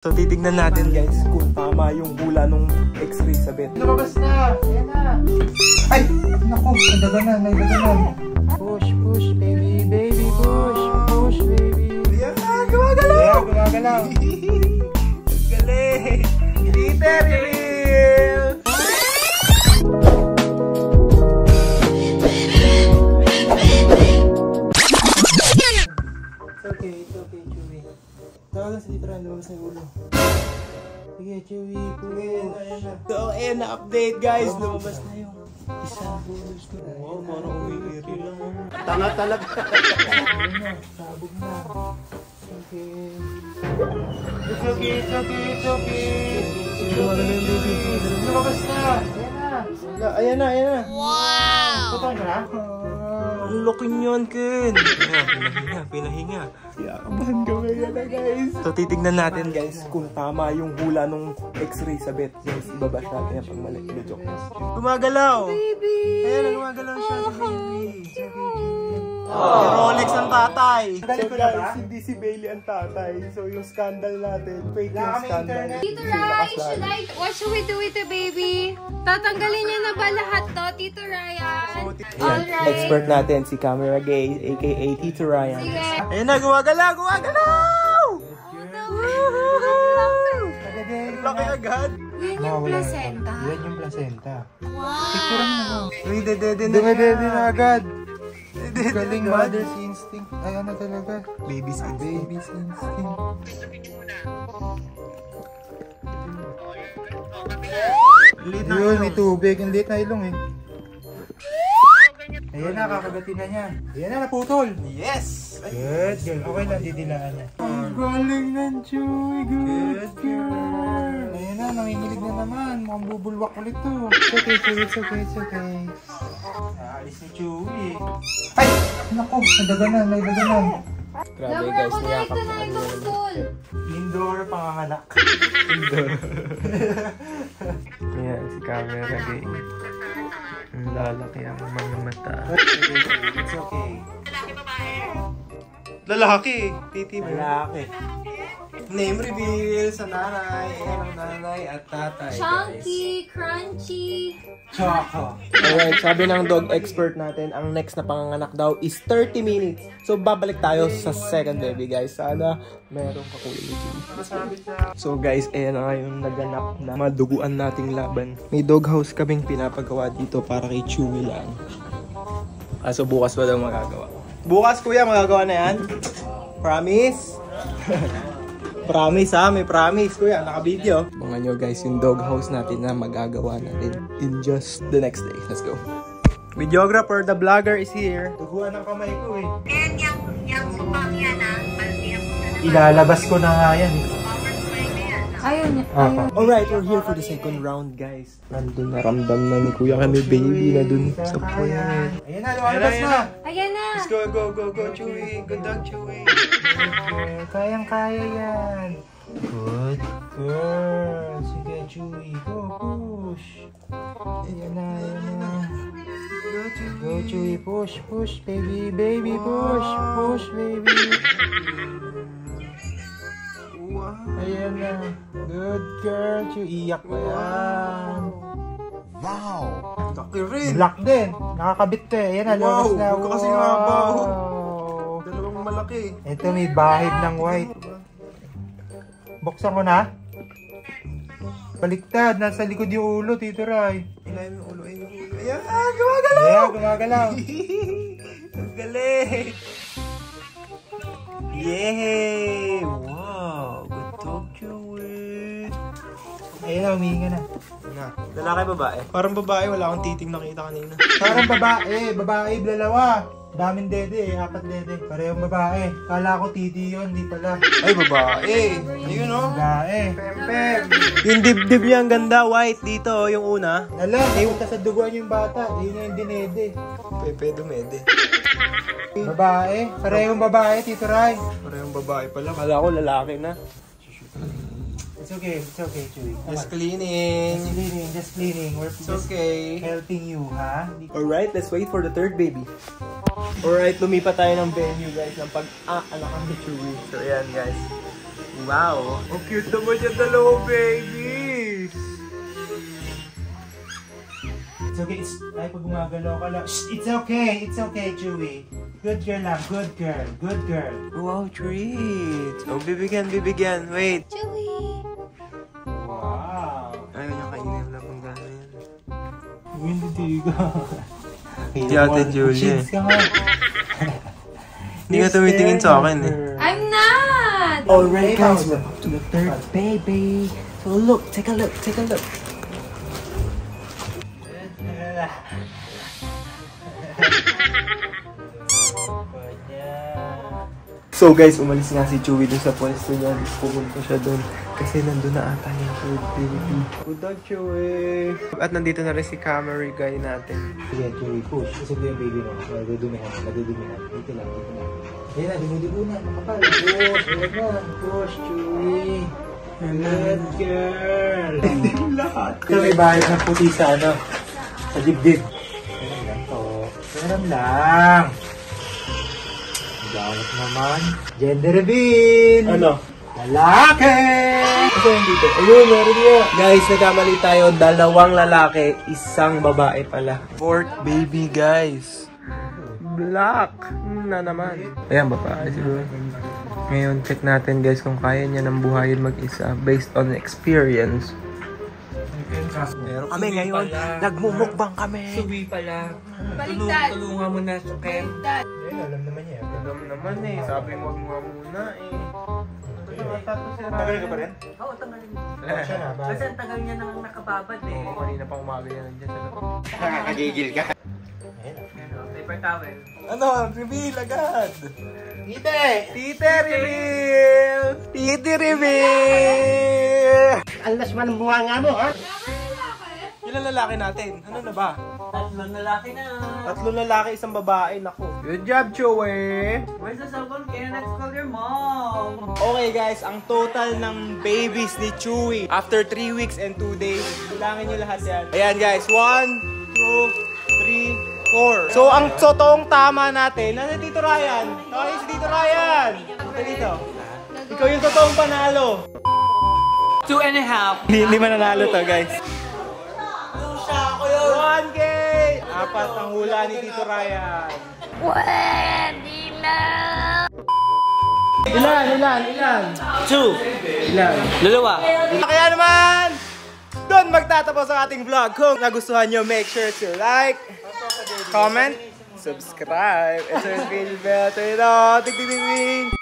So titignan natin guys kung tama yung hula nung x-ray sa bed. Lumabas na! Ayan na! Ay! Naku! Nagdaganan! Nagdaganan! Push! Push! Baby! Baby! Push! Push! Baby! Ayan na! Gumagalaw! Ayan! Gumagalaw! Galing! Glitter reveal! It's okay, Chewy. Tawagan sa literal, lumabas na yung ulo. Sige, Chewy, push. So, ayan na update guys. Lumabas na yung isang bonus ko. Wow, parang umiiri lang. Tanga talaga. Ayun na, sabog na. Okay. It's okay, it's okay, it's okay. Lumabas na yung baby. Lumabas na! Ayan na! Ayan na, ayan na. Wow! Tutong ka na? Ang laki niyan, Ken. Pinahinga. Yakabahan ka ngayon na, guys. So, titignan natin, guys, kung tama yung hula nung x-ray sa bed. Guys, ibaba siya. Kaya pag mali, joke. Gumagalaw! Baby! Ayan, gumagalaw siya si baby. Rolex ang tatay. So, guys, hindi si Bailey ang tatay. So, yung scandal natin, fake yung scandal. Tito Rai, what should we do with the baby? Tatanggalin niya na ba lahat to, Tito Ryan? Alright. Expert natin, si Camera Gay, aka Tito Ryan. Sige. Ayan na, gumagalaw! Gumagalaw! Laki agad. Yan yung placenta. Yan yung placenta. Wow! Picture mo na. Uy, dede na. Dumedede na agad. Dede Galing agad. mother's instinct. Ay, ano talaga? Baby's instinct. Baby's instinct. Yun, may tubig. Ang liit na ilong eh. Ayan na, kakagatin na niya. Ayan na, naputol. Yes! Good girl. Okay lang, didilaan niya. Ang galing ng Chewy. Good girl. Ayan na, nangingilig na naman. Mukhang bubulwak ulit to. It's okay, Chewy. It's okay, it's okay. Naalis ni Chewy. Ay! Naku, nadaganan, nadaganan. Grabe guys, niyakap na ito, tol. Indoor panganganak. Ayan, si Camera Gay. Ang lalaki ang mga mata. It's okay. Lalaki, titi mo. Lalaki. Name reveal sa nanay. Ayan ang nanay at tatay. Chunky, crunchy. Choco. Alright, sabi ng dog expert natin, ang next na panganganak daw is 30 minutes. So, babalik tayo sa second baby, guys. Sana meron kakulay. So, guys, ayan na nga yung naganap na maduguan nating laban. May doghouse kaming pinapagawa dito para kay Chewy lang. So, bukas pa daw magagawa. Bukas, kuya, magagawa na yan? Promise? Promise ha, may promise kuya, naka-video. Mga nyo guys, yung doghouse natin na magagawa natin in just the next day. Let's go. Videographer, the vlogger is here. Tuguan ang kamay ko eh. And yung supang yan Ilalabas ko na nga yan. Ayun niya. Alright, we're here for the second round guys. Nandun naramdam na ni kuya kami baby na dun sa puwet. Ayan na, lumalabas na. Ayan na. Let's go, go, go, go, Chewy. Good dog, Chewy. Kayang-kaya yan. Good girl. Sige, Chewy. Go, push. Ayan na, ayan na. Go, Chewy. Push, push, baby. Baby, push. Push, baby. Wow. Ayan na. Good girl, Chewy. Iyak pa yan. Wow. Laki rin. Black din. Nakakabit ka eh. Ayan na, lumabas na. Huwag ka kasi mabaw. Wow. Dalawang malaki. Ito may bahid ng white. Buksan ko na. Baliktad. Nasa likod yung ulo, Tito Ray. Ilayin mo ulo, ilayin mo ulo. Ayan, gumagalaw. Ayan, gumagalaw. Ang galing. Yay! Wow! Good dog, Chewy. Ayan na, humihinga na. Lalaki babae? Parang babae, wala akong titing nakita kanina. Parang babae. Babae, dalawa. Daming dede eh. 4 dede. Parehong babae. Kala ko titi yun, di pala. Ay, babae! Ayun o. Babae. Pempem! Yung dibdib niya ang ganda, white dito, yung una. Alam, punta sa duguan yung bata. Yun yung dinede. Pepe Dumede. Babae. Parehong babae, Tito Ray. Parehong babae pala. Kala ko lalaki na. It's okay, Chewy. Just cleaning. Just cleaning. We're It's just okay. helping you, ha? Alright, let's wait for the third baby. Alright, lumipat tayo ng venue guys ng pag-aanakan ni Chewy. So ayan guys. Wow. Ang cute naman yung dalawang babies. It's okay. Ay, pag gumagalaw ka lang. Shh, it's okay, Chewy. Good girl lang, good girl. Wow, treats. Oh, bibigyan. Wait. Chewy. Wow. Ayaw niya kainin na pang gano'n yan. Hindi ka. Si Ate Julie. Cheers ka nga. Hindi ka tumitingin sa akin eh. I'm not! Alright guys, we're up to the third baby. So look, take a look. So guys, umalis nga si Chewy dun sa pwesto niya. Pumunta siya dun. Kasi nandun na ata yung third baby. Good dog, Chewy! At nandito na rin si Camry guy natin. Sige, Chewy, push. Isa ko yung baby mo. Nadudumihan. Dito lang. Ayan na, dumudugo na. Makapal. Push, Chewy. Good girl. Hindi lahat. Ito may bahay ng puti sa ano. Sa dibdib. Meron lang to. Meron lang. Gawat naman. Gender reveal. Ano? Lalaki! Ito yung dito. Ayun, meron niya. Guys, nagkamali tayo. 2 lalaki, 1 babae pala. Fourth baby, guys. Black. Na naman. Ayan, babae siguro. Ngayon, check natin guys kung kaya niya ng buhayin mag-isa based on experience. Pero kami ngayon, nagmumukbang kami. Suwi pala. Baliktad. Tulungan mo na, Suken. Baliktad. Alam naman niya. Alam naman eh, sabi mo wag muna eh. Tagal ka pa rin? Oo, tagalin mo. Siya na ba? Kasi ang tagal niya nang nakababad eh. Oo, kanina pang umaga yan nandiyan sa loob. Nakakagigil ka. Paper towel. Ano? Reveal agad! Tite! Tite reveal! Tite reveal! Alas man ang buha nga mo, ha? Ilan lalaki natin? Ano na ba? 3 lalaki na. 3 lalaki, 1 babae. Naku. Good job, Chewy! Where's the cellphone? Kaya let's call your mom. Okay guys, ang total ng babies ni Chewy after 3 weeks and 2 days. Bilangin nyo lahat yan. Ayan guys, 1, 2, 3, 4. So ang totoong tama natin, nasa Tito Ryan? Okay, si Tito Ryan! Ito dito. Ikaw yung totoong panalo. 2.5. Hindi mananalo to guys. 1K! 4 ang hula ni Tito Ryan. Pwede na! Ilan? 2. Ilan? 2. Kaya naman, doon magtatapos ang ating vlog. Kung nagustuhan nyo, make sure to like, comment, subscribe, and turn the bell, turn it on, ting ting ting ting.